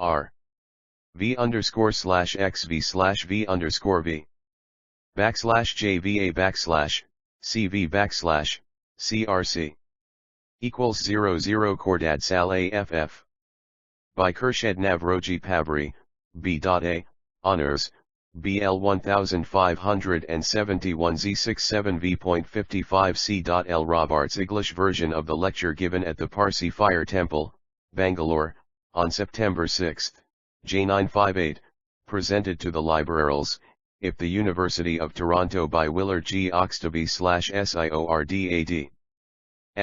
R. V_/XV/V_V /JVA /CV /CRC equals 00 Khordad Sal AFF. By Khursheed Navroji Pavri, B.A, Honors, BL 1571 Z67 V.55 C.L. Roberts English version of the lecture given at the Parsi Fire Temple, Bangalore, on September 6, J958, presented to the Liberals, if the University of Toronto by Willard G. Oxtoby /SIORDAD.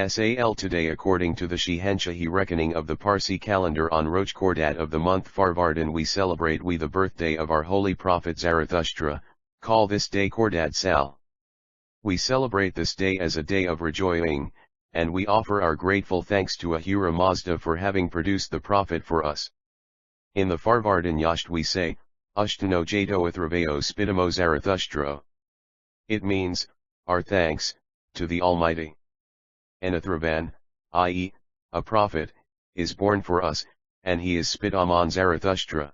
SAL today according to the Shihanshahi reckoning of the Parsi calendar on Roj Khordad of the month Farvardin we celebrate the birthday of our holy prophet Zarathustra, call this day Khordad Sal. We celebrate this day as a day of rejoicing, and we offer our grateful thanks to Ahura Mazda for having produced the prophet for us. In the Farvardin Yasht we say, Ushtano Jato Athraveo Spidamo Zarathustra. It means, our thanks, to the Almighty. An Athravan, i.e., a prophet, is born for us, and he is Spidamon Zarathustra.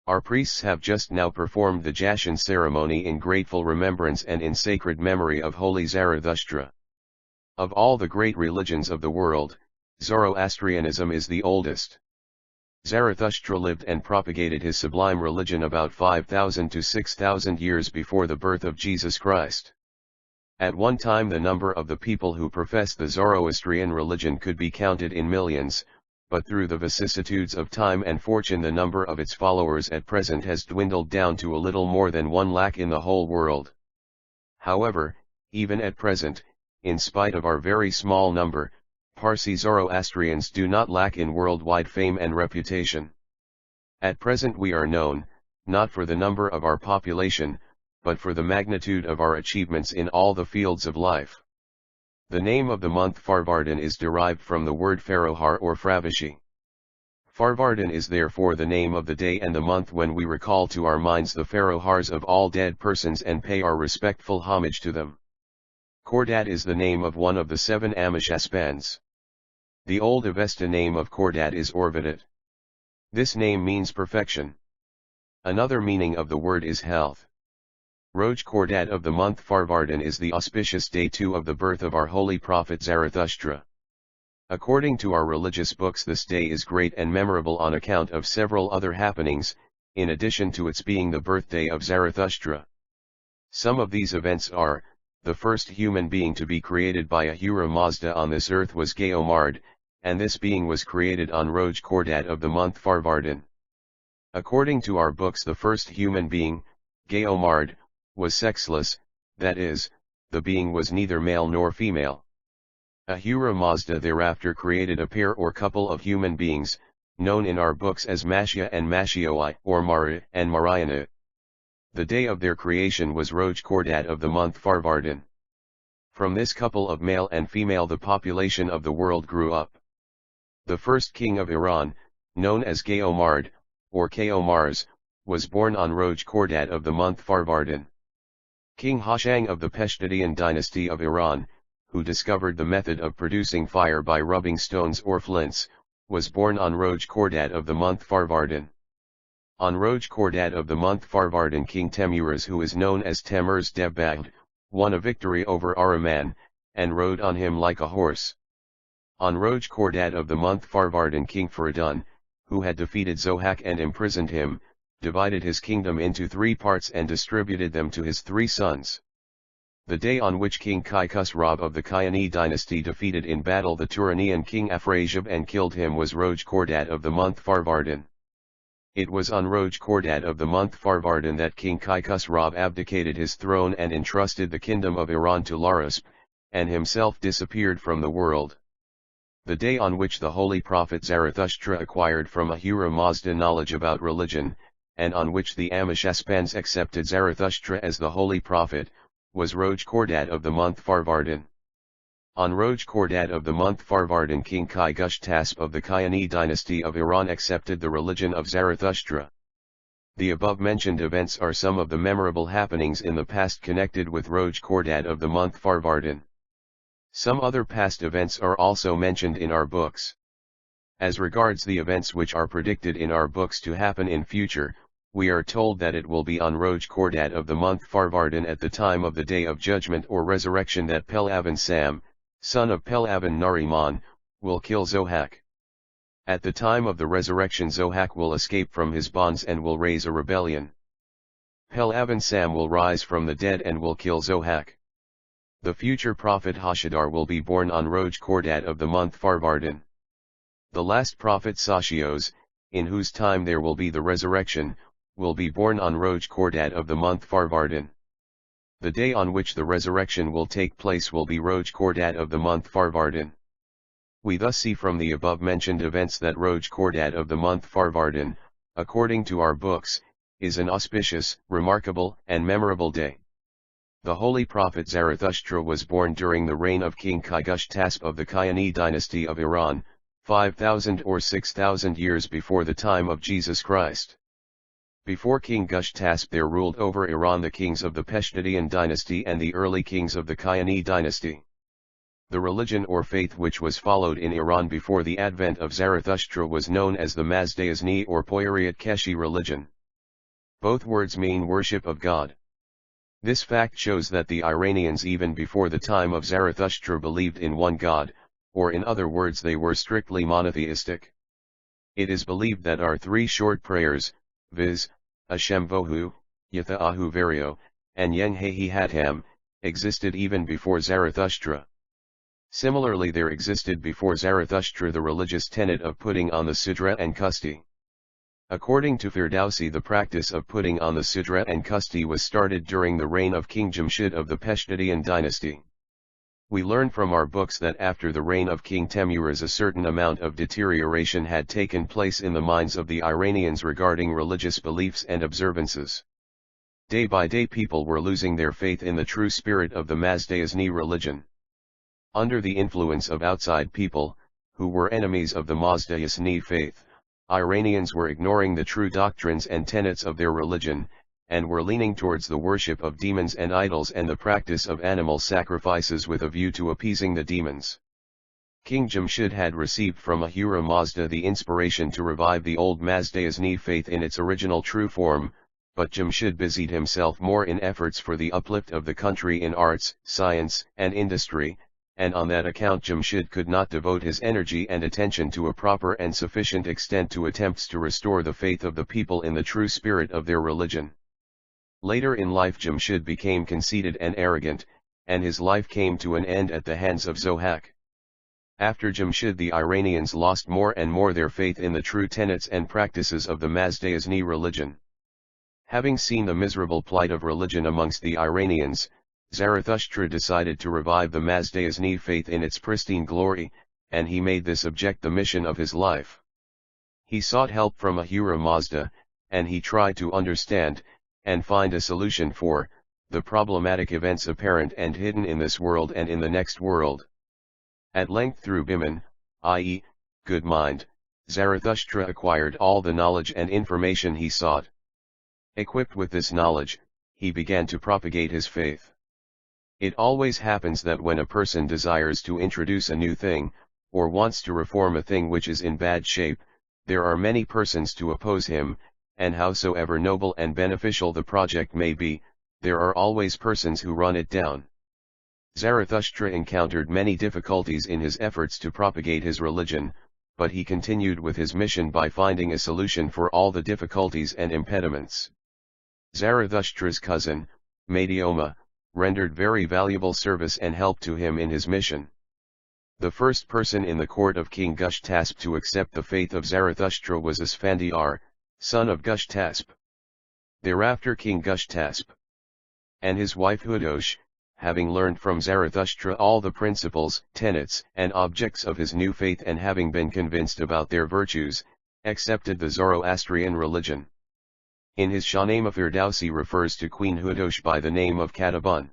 Our priests have just now performed the Jashan ceremony in grateful remembrance and in sacred memory of holy Zarathustra. Of all the great religions of the world, Zoroastrianism is the oldest. Zarathustra lived and propagated his sublime religion about 5,000 to 6,000 years before the birth of Jesus Christ. At one time the number of the people who professed the Zoroastrian religion could be counted in millions, but through the vicissitudes of time and fortune the number of its followers at present has dwindled down to a little more than 1 lakh in the whole world. However, even at present, in spite of our very small number, Parsi Zoroastrians do not lack in worldwide fame and reputation. At present we are known, not for the number of our population, but for the magnitude of our achievements in all the fields of life. The name of the month Farvardin is derived from the word Farohar or Fravashi. Farvardin is therefore the name of the day and the month when we recall to our minds the Farohars of all dead persons and pay our respectful homage to them. Khordad is the name of one of the 7 Amashaspans. The Old Avesta name of Khordad is Orvidit. This name means perfection. Another meaning of the word is health. Roj Khordad of the month Farvardin is the auspicious day too of the birth of our holy prophet Zarathustra. According to our religious books this day is great and memorable on account of several other happenings, in addition to its being the birthday of Zarathustra. Some of these events are, the first human being to be created by Ahura Mazda on this earth was Geomard, and this being was created on Roj Khordad of the month Farvardin. According to our books the first human being, Geomard, was sexless, that is, the being was neither male nor female. Ahura Mazda thereafter created a pair or couple of human beings, known in our books as Mashya and Mashioi or Mara and Marayana. The day of their creation was Roj Khordad of the month Farvardin. From this couple of male and female the population of the world grew up. The first king of Iran, known as Geomard, or Keomars, was born on Roj Khordad of the month Farvardin. King Hoshang of the Peshtidian dynasty of Iran, who discovered the method of producing fire by rubbing stones or flints, was born on Roj Khordad of the month Farvardin. On Roj Khordad of the month Farvardin King Temuruz, who is known as Temurs Debbagd, won a victory over Ahriman, and rode on him like a horse. On Roj Khordad of the month Farvardin King Feridun, who had defeated Zohak and imprisoned him, divided his kingdom into 3 parts and distributed them to his 3 sons. The day on which King Khusrab of the Kayani dynasty defeated in battle the Turanian king Afrasiab and killed him was Roj Khordad of the month Farvardin. It was on Roj Khordad of the month Farvardin that King Khusrab abdicated his throne and entrusted the kingdom of Iran to Larisp, and himself disappeared from the world. The day on which the holy prophet Zarathustra acquired from Ahura Mazda knowledge about religion, and on which the Amashaspans accepted Zarathustra as the holy prophet, was Roj Khordad of the month Farvardin. On Roj Khordad of the month Farvardin King Kai-Gushtasp of the Kayani dynasty of Iran accepted the religion of Zarathustra. The above-mentioned events are some of the memorable happenings in the past connected with Roj Khordad of the month Farvardin. Some other past events are also mentioned in our books. As regards the events which are predicted in our books to happen in future, we are told that it will be on Roj Khordad of the month Farvardin at the time of the day of judgment or resurrection that Pelavan Sam, son of Pelavan Nariman, will kill Zohak. At the time of the resurrection Zohak will escape from his bonds and will raise a rebellion. Pelavan Sam will rise from the dead and will kill Zohak. The future prophet Hoshadar will be born on Roj Khordad of the month Farvardin. The last prophet Sashios, in whose time there will be the resurrection, will be born on Roj Khordad of the month Farvardin. The day on which the resurrection will take place will be Roj Khordad of the month Farvardin. We thus see from the above-mentioned events that Roj Khordad of the month Farvardin, according to our books, is an auspicious, remarkable, and memorable day. The holy prophet Zarathustra was born during the reign of King Khursheed of the Kayani dynasty of Iran, 5,000 or 6,000 years before the time of Jesus Christ. Before King Khursheed there ruled over Iran the kings of the Pashtunian dynasty and the early kings of the Kayani dynasty. The religion or faith which was followed in Iran before the advent of Zarathustra was known as the Mazdayasna or Poyariat Keshi religion. Both words mean worship of God. This fact shows that the Iranians even before the time of Zarathustra believed in one God, or in other words they were strictly monotheistic. It is believed that our three short prayers, viz., Hashem Vohu, Yatha'ahu Vario, and Yenghehi Hatam, existed even before Zarathustra. Similarly there existed before Zarathustra the religious tenet of putting on the Sudra and Kusti. According to Ferdowsi the practice of putting on the Sudra and Kusti was started during the reign of King Jamshid of the Pashtunian dynasty. We learn from our books that after the reign of King Temuruz a certain amount of deterioration had taken place in the minds of the Iranians regarding religious beliefs and observances. Day by day people were losing their faith in the true spirit of the Mazdayasna religion. Under the influence of outside people, who were enemies of the Mazdayasna faith, Iranians were ignoring the true doctrines and tenets of their religion, and were leaning towards the worship of demons and idols and the practice of animal sacrifices with a view to appeasing the demons. King Jamshid had received from Ahura Mazda the inspiration to revive the old Mazdayasna faith in its original true form, but Jamshid busied himself more in efforts for the uplift of the country in arts, science, and industry, and on that account Jamshid could not devote his energy and attention to a proper and sufficient extent to attempts to restore the faith of the people in the true spirit of their religion. Later in life Jamshid became conceited and arrogant, and his life came to an end at the hands of Zohak. After Jamshid the Iranians lost more and more their faith in the true tenets and practices of the Mazdayasna religion. Having seen the miserable plight of religion amongst the Iranians, Zarathustra decided to revive the Mazdayasna faith in its pristine glory, and he made this object the mission of his life. He sought help from Ahura Mazda, and he tried to understand, and find a solution for, the problematic events apparent and hidden in this world and in the next world. At length through Biman, i.e., good mind, Zarathustra acquired all the knowledge and information he sought. Equipped with this knowledge, he began to propagate his faith. It always happens that when a person desires to introduce a new thing, or wants to reform a thing which is in bad shape, there are many persons to oppose him, and howsoever noble and beneficial the project may be, there are always persons who run it down. Zarathustra encountered many difficulties in his efforts to propagate his religion, but he continued with his mission by finding a solution for all the difficulties and impediments. Zarathustra's cousin, Madioma, rendered very valuable service and help to him in his mission. The first person in the court of King Khursheed to accept the faith of Zarathustra was Asfandiar, son of Khursheed. Thereafter King Khursheed and his wife Hudosh, having learned from Zarathustra all the principles, tenets, and objects of his new faith and having been convinced about their virtues, accepted the Zoroastrian religion. In his Shahnameh Ferdowsi refers to Queen Hudosh by the name of Katabun.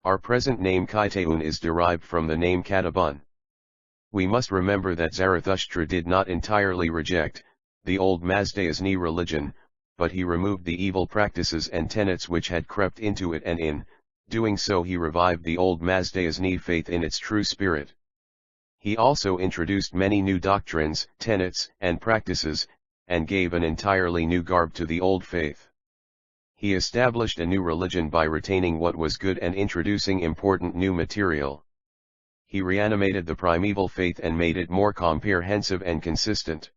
Our present name Kaitaun is derived from the name Katabun. We must remember that Zarathustra did not entirely reject the old Mazdayasna religion, but he removed the evil practices and tenets which had crept into it, and in doing so he revived the old Mazdayasna faith in its true spirit. He also introduced many new doctrines, tenets, and practices, and gave an entirely new garb to the old faith. He established a new religion by retaining what was good and introducing important new material. He reanimated the primeval faith and made it more comprehensive and consistent.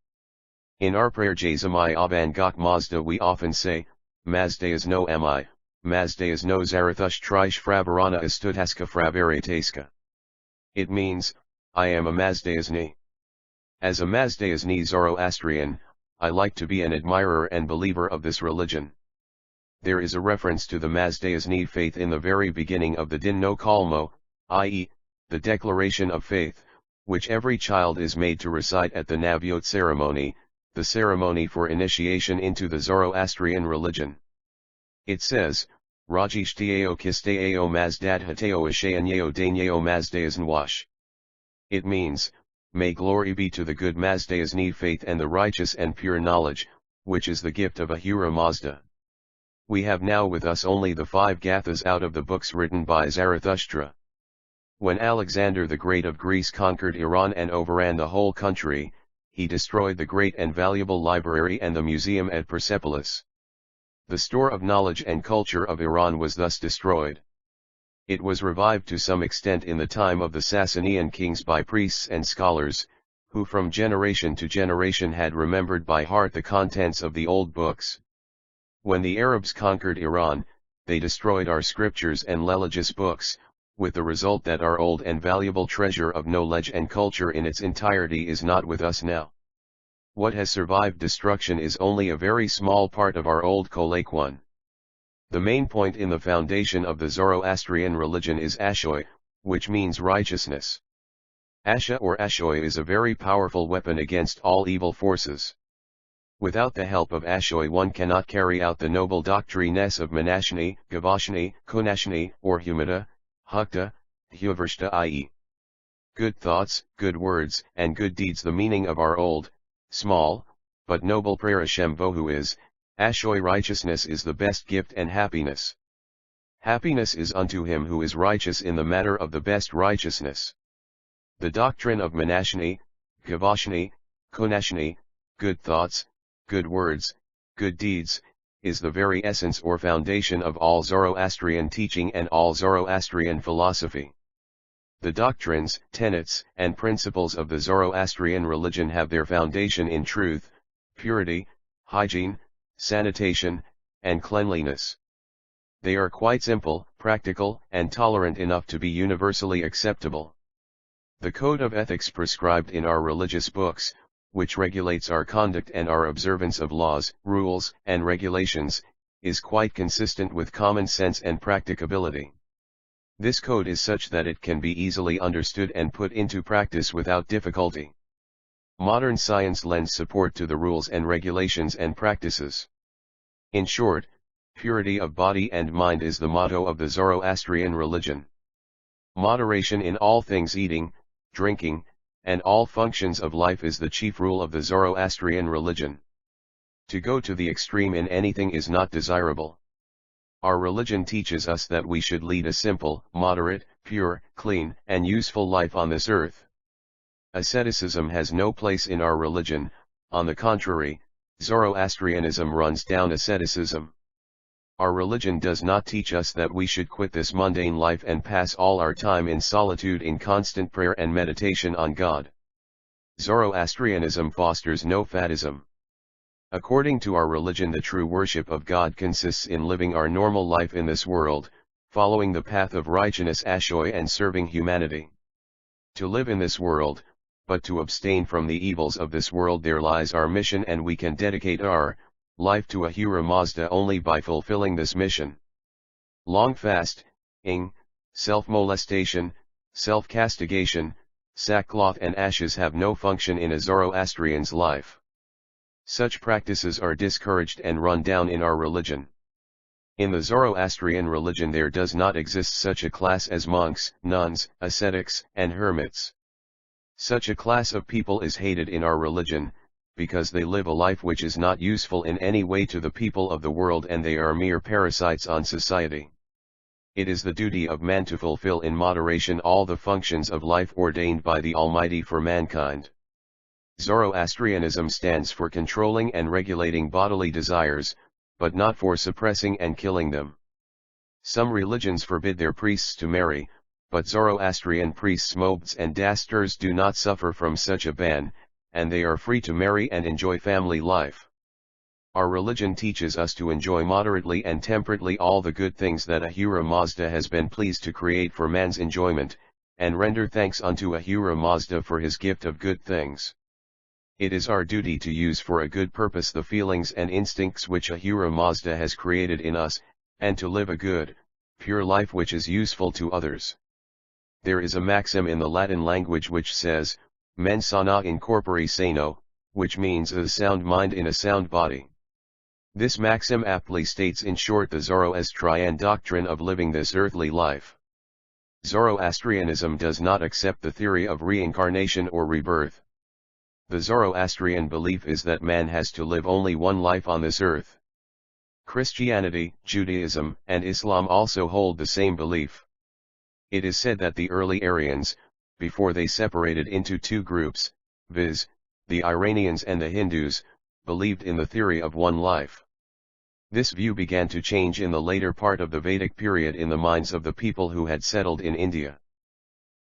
In our prayer Jazamai Abangak Mazda we often say, Mazdayasna Ami, Mazdayasna Zarathustra Fravarana Astudhaska Fravariteska. It means, I am a Mazdayasni. As a Mazdayasni Zoroastrian, I like to be an admirer and believer of this religion. There is a reference to the Mazdayasni faith in the very beginning of the Din no Kalmo, i.e., the declaration of faith, which every child is made to recite at the Navyot ceremony, the ceremony for initiation into the Zoroastrian religion. It says, Rajishtiao Kistao Mazdadhatao Ashayanyao Danyo Mazdayasnwash. It means, may glory be to the good Mazdayasni faith and the righteous and pure knowledge, which is the gift of Ahura Mazda. We have now with us only the 5 Gathas out of the books written by Zarathustra. When Alexander the Great of Greece conquered Iran and overran the whole country, he destroyed the great and valuable library and the museum at Persepolis. The store of knowledge and culture of Iran was thus destroyed. It was revived to some extent in the time of the Sasanian kings by priests and scholars, who from generation to generation had remembered by heart the contents of the old books. When the Arabs conquered Iran, they destroyed our scriptures and religious books, with the result that our old and valuable treasure of knowledge and culture in its entirety is not with us now. What has survived destruction is only a very small part of our old Kolakwan. The main point in the foundation of the Zoroastrian religion is Ashoy, which means righteousness. Asha or Ashoy is a very powerful weapon against all evil forces. Without the help of Ashoy one cannot carry out the noble doctrines of Manashni, Gavashni, Konashni, or Humata, Hukta, Huvarshta i.e. good thoughts, good words, and good deeds. The meaning of our old, small, but noble prayer Hashem Vohu is, Ashoy righteousness is the best gift and happiness. Happiness is unto him who is righteous in the matter of the best righteousness. The doctrine of Manashni, Gavashni, Konashni, good thoughts, good words, good deeds, is the very essence or foundation of all Zoroastrian teaching and all Zoroastrian philosophy. The doctrines, tenets, and principles of the Zoroastrian religion have their foundation in truth, purity, hygiene, sanitation, and cleanliness. They are quite simple, practical, and tolerant enough to be universally acceptable. The code of ethics prescribed in our religious books, which regulates our conduct and our observance of laws, rules, and regulations, is quite consistent with common sense and practicability. This code is such that it can be easily understood and put into practice without difficulty. Modern science lends support to the rules and regulations and practices. In short, purity of body and mind is the motto of the Zoroastrian religion. Moderation in all things eating, drinking, and all functions of life is the chief rule of the Zoroastrian religion. To go to the extreme in anything is not desirable. Our religion teaches us that we should lead a simple, moderate, pure, clean, and useful life on this earth. Asceticism has no place in our religion. On the contrary, Zoroastrianism runs down asceticism. Our religion does not teach us that we should quit this mundane life and pass all our time in solitude in constant prayer and meditation on God. Zoroastrianism fosters no faddism. According to our religion, the true worship of God consists in living our normal life in this world, following the path of righteousness Ashoy and serving humanity. To live in this world, but to abstain from the evils of this world, there lies our mission, and we can dedicate our life to Ahura Mazda only by fulfilling this mission. Long fasting, self-molestation, self-castigation, sackcloth and ashes have no function in a Zoroastrian's life. Such practices are discouraged and run down in our religion. In the Zoroastrian religion there does not exist such a class as monks, nuns, ascetics, and hermits. Such a class of people is hated in our religion, because they live a life which is not useful in any way to the people of the world, and they are mere parasites on society. It is the duty of man to fulfill in moderation all the functions of life ordained by the Almighty for mankind. Zoroastrianism stands for controlling and regulating bodily desires, but not for suppressing and killing them. Some religions forbid their priests to marry, but Zoroastrian priests Mobds and Dasters do not suffer from such a ban, and they are free to marry and enjoy family life. Our religion teaches us to enjoy moderately and temperately all the good things that Ahura Mazda has been pleased to create for man's enjoyment, and render thanks unto Ahura Mazda for his gift of good things. It is our duty to use for a good purpose the feelings and instincts which Ahura Mazda has created in us, and to live a good, pure life which is useful to others. There is a maxim in the Latin language which says, mens sana in corpore sano, which means a sound mind in a sound body. This maxim aptly states in short the Zoroastrian doctrine of living this earthly life. Zoroastrianism does not accept the theory of reincarnation or rebirth. The Zoroastrian belief is that man has to live only one life on this earth. Christianity, Judaism, and Islam also hold the same belief. It is said that the early Aryans, before they separated into two groups, viz., the Iranians and the Hindus, believed in the theory of one life. This view began to change in the later part of the Vedic period in the minds of the people who had settled in India.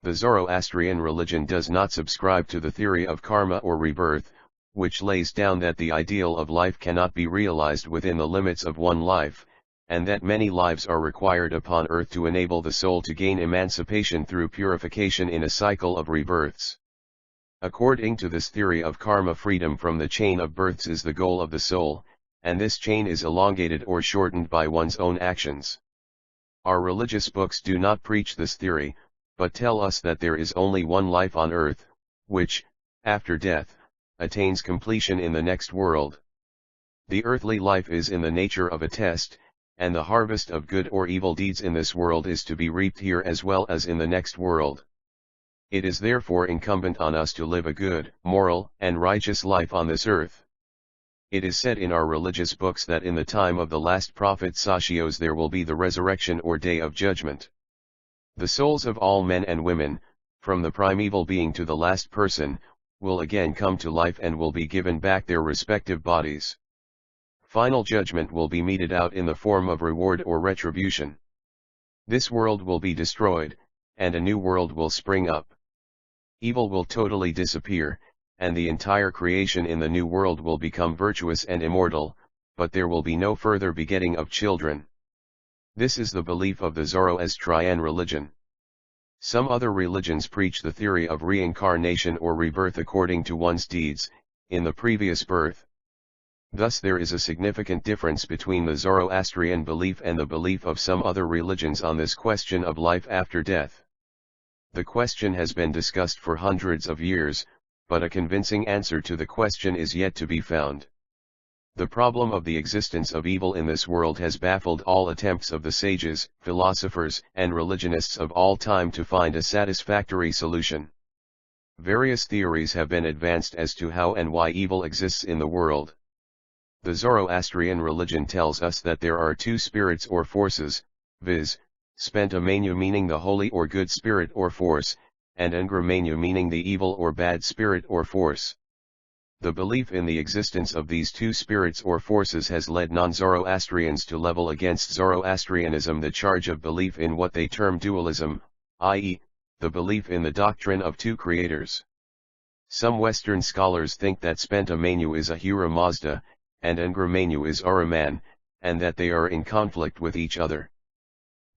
The Zoroastrian religion does not subscribe to the theory of karma or rebirth, which lays down that the ideal of life cannot be realized within the limits of one life, and that many lives are required upon earth to enable the soul to gain emancipation through purification in a cycle of rebirths. According to this theory of karma, freedom from the chain of births is the goal of the soul, and this chain is elongated or shortened by one's own actions. Our religious books do not preach this theory, but tell us that there is only one life on earth, which, after death, attains completion in the next world. The earthly life is in the nature of a test, and the harvest of good or evil deeds in this world is to be reaped here as well as in the next world. It is therefore incumbent on us to live a good, moral, and righteous life on this earth. It is said in our religious books that in the time of the last prophet Sashios there will be the resurrection or day of judgment. The souls of all men and women, from the primeval being to the last person, will again come to life and will be given back their respective bodies. Final judgment will be meted out in the form of reward or retribution. This world will be destroyed, and a new world will spring up. Evil will totally disappear, and the entire creation in the new world will become virtuous and immortal, but there will be no further begetting of children. This is the belief of the Zoroastrian religion. Some other religions preach the theory of reincarnation or rebirth according to one's deeds, in the previous birth. Thus there is a significant difference between the Zoroastrian belief and the belief of some other religions on this question of life after death. The question has been discussed for hundreds of years, but a convincing answer to the question is yet to be found. The problem of the existence of evil in this world has baffled all attempts of the sages, philosophers, and religionists of all time to find a satisfactory solution. Various theories have been advanced as to how and why evil exists in the world. The Zoroastrian religion tells us that there are two spirits or forces, viz., Spenta Manu meaning the holy or good spirit or force, and Angra Manu meaning the evil or bad spirit or force. The belief in the existence of these two spirits or forces has led non-Zoroastrians to level against Zoroastrianism the charge of belief in what they term dualism, i.e., the belief in the doctrine of two creators. Some Western scholars think that Spenta Manu is Ahura Mazda, and Angra Manu is Ahriman, and that they are in conflict with each other.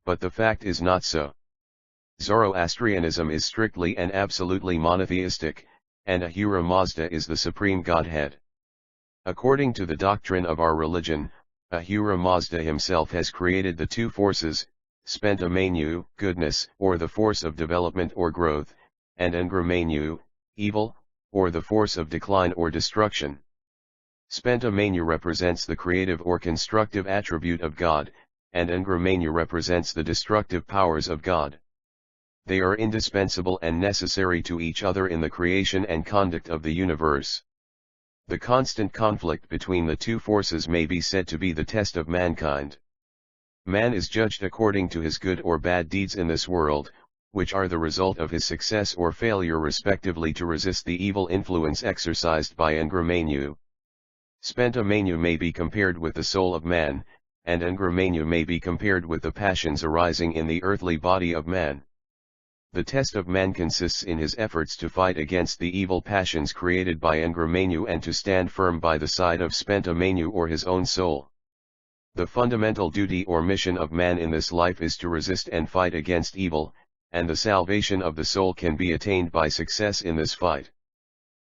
But the fact is not so. Zoroastrianism is strictly and absolutely monotheistic, and Ahura Mazda is the supreme Godhead. According to the doctrine of our religion, Ahura Mazda himself has created the two forces, Spenta Manu, goodness, or the force of development or growth, and Angra Manu, evil, or the force of decline or destruction. Spenta Manu represents the creative or constructive attribute of God, and Angra Manu represents the destructive powers of God. They are indispensable and necessary to each other in the creation and conduct of the universe. The constant conflict between the two forces may be said to be the test of mankind. Man is judged according to his good or bad deeds in this world, which are the result of his success or failure respectively to resist the evil influence exercised by Angra Mainyu. Spenta Mainyu may be compared with the soul of man, and Angra Mainyu may be compared with the passions arising in the earthly body of man. The test of man consists in his efforts to fight against the evil passions created by Angra Mainyu and to stand firm by the side of Spenta Mainyu or his own soul. The fundamental duty or mission of man in this life is to resist and fight against evil, and the salvation of the soul can be attained by success in this fight.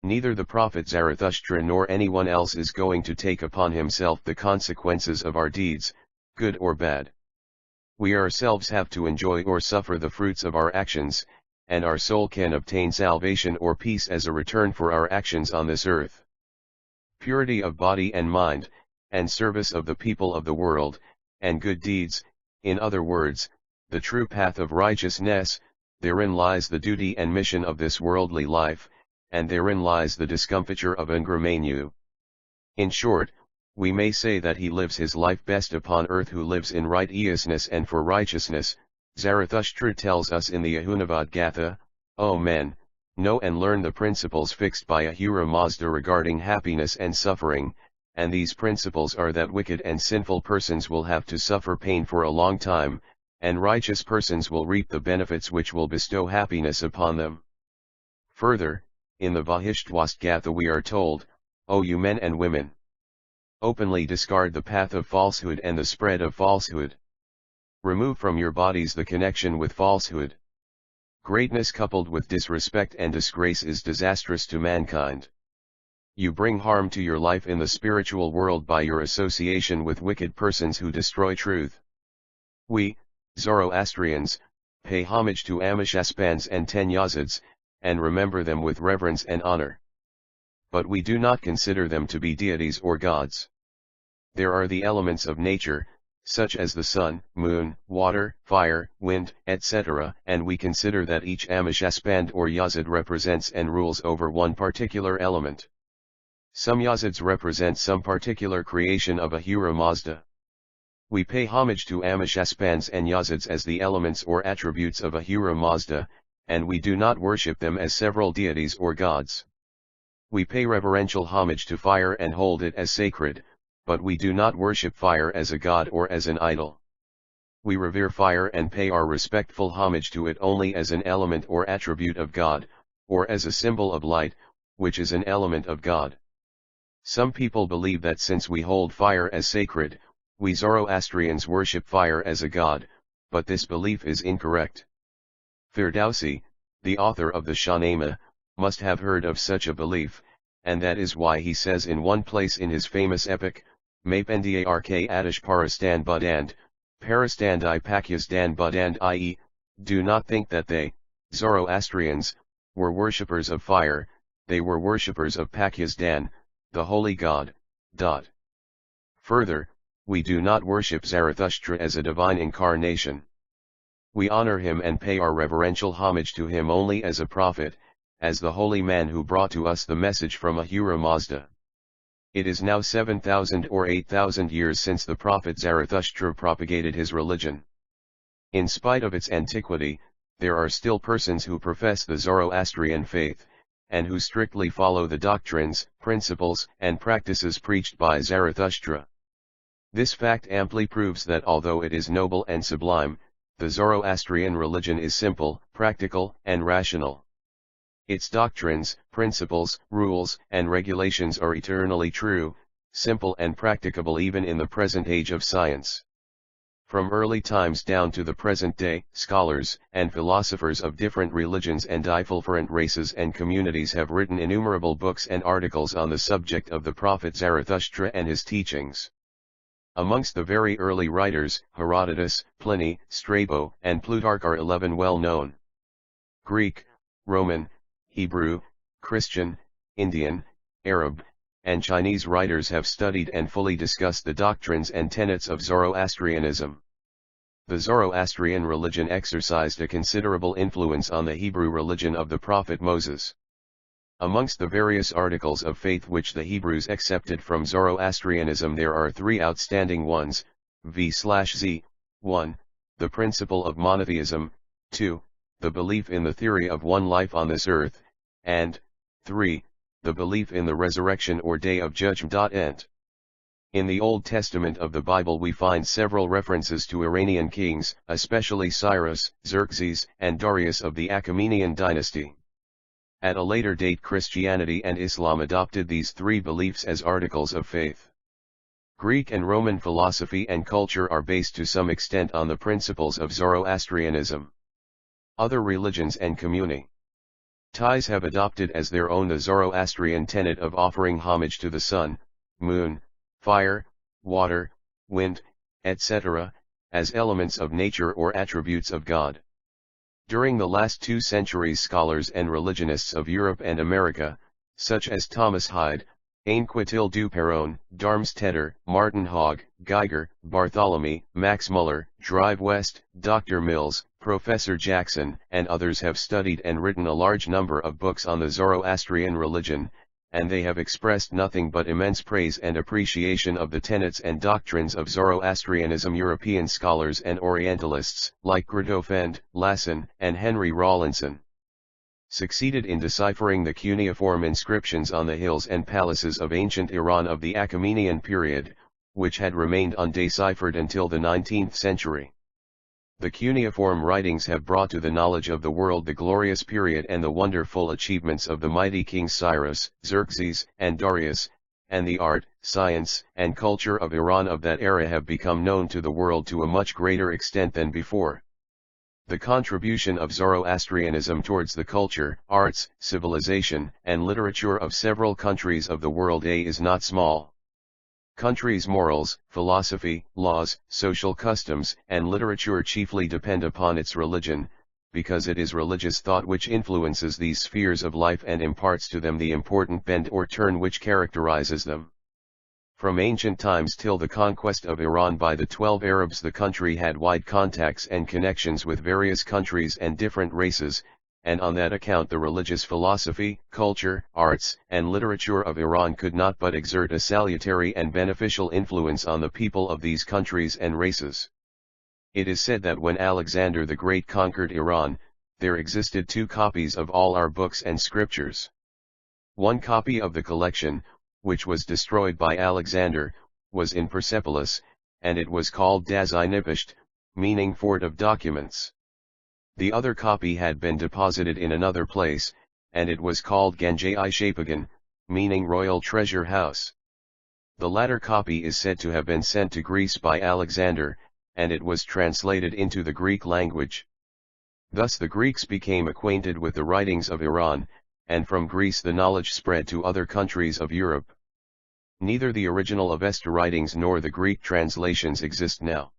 Neither the prophet Zarathustra nor anyone else is going to take upon himself the consequences of our deeds, good or bad. We ourselves have to enjoy or suffer the fruits of our actions, and our soul can obtain salvation or peace as a return for our actions on this earth. Purity of body and mind, and service of the people of the world, and good deeds, in other words, the true path of righteousness, therein lies the duty and mission of this worldly life, and therein lies the discomfiture of Angra Mainyu. In short, we may say that he lives his life best upon earth who lives in righteousness and for righteousness. Zarathustra tells us in the Ahura Gatha, O men, know and learn the principles fixed by Ahura Mazda regarding happiness and suffering, and these principles are that wicked and sinful persons will have to suffer pain for a long time, and righteous persons will reap the benefits which will bestow happiness upon them. Further, in the Bahishtvast Gatha we are told, O you men and women, openly discard the path of falsehood and the spread of falsehood. Remove from your bodies the connection with falsehood. Greatness coupled with disrespect and disgrace is disastrous to mankind. You bring harm to your life in the spiritual world by your association with wicked persons who destroy truth. We, Zoroastrians, pay homage to Ameshaspans and 10 Yazids, and remember them with reverence and honor. But we do not consider them to be deities or gods. There are the elements of nature, such as the sun, moon, water, fire, wind, etc., and we consider that each Ameshaspand or Yazid represents and rules over one particular element. Some Yazids represent some particular creation of Ahura Mazda. We pay homage to Ameshaspans and Yazids as the elements or attributes of Ahura Mazda, and we do not worship them as several deities or gods. We pay reverential homage to fire and hold it as sacred, but we do not worship fire as a god or as an idol. We revere fire and pay our respectful homage to it only as an element or attribute of God, or as a symbol of light, which is an element of God. Some people believe that since we hold fire as sacred, we Zoroastrians worship fire as a god, but this belief is incorrect. Ferdowsi, the author of the Shahnameh, must have heard of such a belief, and that is why he says in one place in his famous epic, Mapendark Adish Parastan Budand, Parastandi Pakyasdan Budand, i.e., do not think that they, Zoroastrians, were worshippers of fire, they were worshippers of Pakyasdan, the holy god. Further, we do not worship Zarathustra as a divine incarnation. We honor him and pay our reverential homage to him only as a prophet, as the holy man who brought to us the message from Ahura Mazda. It is now 7,000 or 8,000 years since the prophet Zarathustra propagated his religion. In spite of its antiquity, there are still persons who profess the Zoroastrian faith, and who strictly follow the doctrines, principles, and practices preached by Zarathustra. This fact amply proves that although it is noble and sublime, the Zoroastrian religion is simple, practical, and rational. Its doctrines, principles, rules, and regulations are eternally true, simple and practicable even in the present age of science. From early times down to the present day, scholars and philosophers of different religions and different races and communities have written innumerable books and articles on the subject of the prophet Zarathustra and his teachings. Amongst the very early writers, Herodotus, Pliny, Strabo, and Plutarch are 11 well known. Greek, Roman, Hebrew, Christian, Indian, Arab, and Chinese writers have studied and fully discussed the doctrines and tenets of Zoroastrianism. The Zoroastrian religion exercised a considerable influence on the Hebrew religion of the prophet Moses. Amongst the various articles of faith which the Hebrews accepted from Zoroastrianism there are 3 outstanding ones, v/z, 1. The principle of monotheism, 2. The belief in the theory of one life on this earth, and 3. The belief in the resurrection or day of judgment. End. In the Old Testament of the Bible we find several references to Iranian kings, especially Cyrus, Xerxes, and Darius of the Achaemenid dynasty. At a later date Christianity and Islam adopted these three beliefs as articles of faith. Greek and Roman philosophy and culture are based to some extent on the principles of Zoroastrianism. Other religions and communities have adopted as their own the Zoroastrian tenet of offering homage to the sun, moon, fire, water, wind, etc., as elements of nature or attributes of God. During the last 2 centuries scholars and religionists of Europe and America, such as Thomas Hyde, Ainquetil du Perron, Darmstetter, Martin Hogg, Geiger, Bartholomew, Max Muller, Drive West, Dr. Mills, Professor Jackson, and others have studied and written a large number of books on the Zoroastrian religion, and they have expressed nothing but immense praise and appreciation of the tenets and doctrines of Zoroastrianism. European scholars and Orientalists, like Gurdjieff, Lassen, and Henry Rawlinson, succeeded in deciphering the cuneiform inscriptions on the hills and palaces of ancient Iran of the Achaemenid period, which had remained undeciphered until the 19th century. The cuneiform writings have brought to the knowledge of the world the glorious period and the wonderful achievements of the mighty kings Cyrus, Xerxes, and Darius, and the art, science, and culture of Iran of that era have become known to the world to a much greater extent than before. The contribution of Zoroastrianism towards the culture, arts, civilization, and literature of several countries of the world is not small. Countries' morals, philosophy, laws, social customs, and literature chiefly depend upon its religion, because it is religious thought which influences these spheres of life and imparts to them the important bend or turn which characterizes them. From ancient times till the conquest of Iran by the 12 Arabs, the country had wide contacts and connections with various countries and different races, and on that account the religious philosophy, culture, arts, and literature of Iran could not but exert a salutary and beneficial influence on the people of these countries and races. It is said that when Alexander the Great conquered Iran, there existed 2 copies of all our books and scriptures. One copy of the collection, which was destroyed by Alexander, was in Persepolis, and it was called Daz-i-Nibisht, meaning fort of documents. The other copy had been deposited in another place, and it was called Ganj-i-Shapagan, meaning royal treasure house. The latter copy is said to have been sent to Greece by Alexander, and it was translated into the Greek language. Thus the Greeks became acquainted with the writings of Iran, and from Greece the knowledge spread to other countries of Europe. Neither the original Avesta writings nor the Greek translations exist now.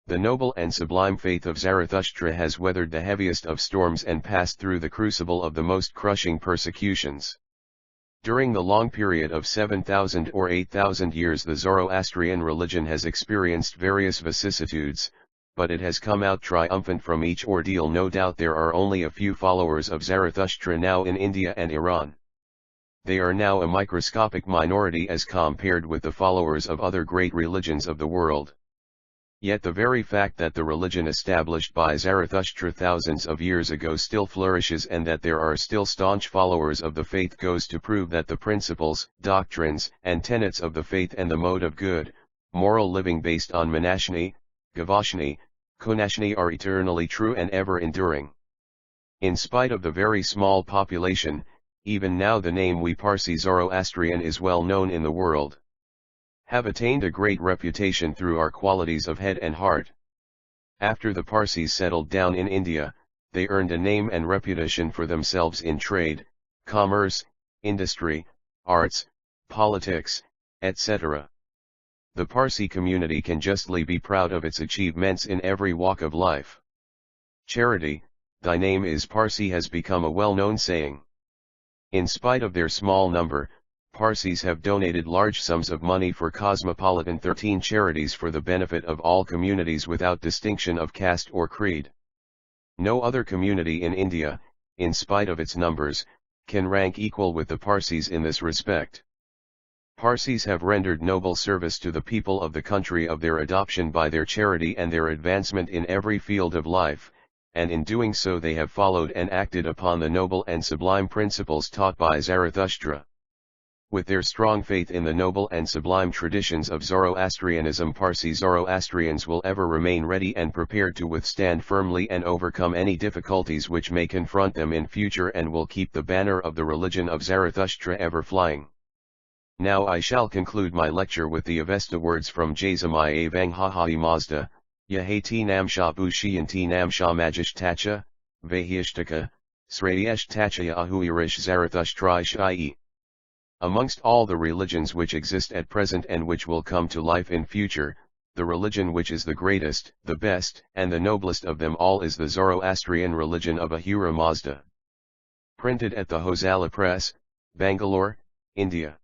The noble and sublime faith of Zarathustra has weathered the heaviest of storms and passed through the crucible of the most crushing persecutions. During the long period of 7,000 or 8,000 years the Zoroastrian religion has experienced various vicissitudes, but it has come out triumphant from each ordeal. No doubt there are only a few followers of Zarathustra now in India and Iran. They are now a microscopic minority as compared with the followers of other great religions of the world. Yet the very fact that the religion established by Zarathustra thousands of years ago still flourishes and that there are still staunch followers of the faith goes to prove that the principles, doctrines, and tenets of the faith and the mode of good, moral living based on Manashni, Gavashni, Kunashni are eternally true and ever enduring. In spite of the very small population, even now the name we Parsi Zoroastrian is well known in the world. Have attained a great reputation through our qualities of head and heart. After the Parsis settled down in India, they earned a name and reputation for themselves in trade, commerce, industry, arts, politics, etc. The Parsi community can justly be proud of its achievements in every walk of life. Charity, thy name is Parsi has become a well-known saying. In spite of their small number, Parsis have donated large sums of money for cosmopolitan 13 charities for the benefit of all communities without distinction of caste or creed. No other community in India, in spite of its numbers, can rank equal with the Parsis in this respect. Parsis have rendered noble service to the people of the country of their adoption by their charity and their advancement in every field of life, and in doing so they have followed and acted upon the noble and sublime principles taught by Zarathustra. With their strong faith in the noble and sublime traditions of Zoroastrianism, Parsi Zoroastrians will ever remain ready and prepared to withstand firmly and overcome any difficulties which may confront them in future, and will keep the banner of the religion of Zarathustra ever flying. Now I shall conclude my lecture with the Avesta words from Jazamai Avang Bahá'í Mazda, Yahati Namsha Bushiyanti Namsha Majishtacha, Vahishtaka, Srayashtacha Ahuirish Zarathustraish. Amongst all the religions which exist at present and which will come to life in future, the religion which is the greatest, the best, and the noblest of them all is the Zoroastrian religion of Ahura Mazda. Printed at the Hosala Press, Bangalore, India.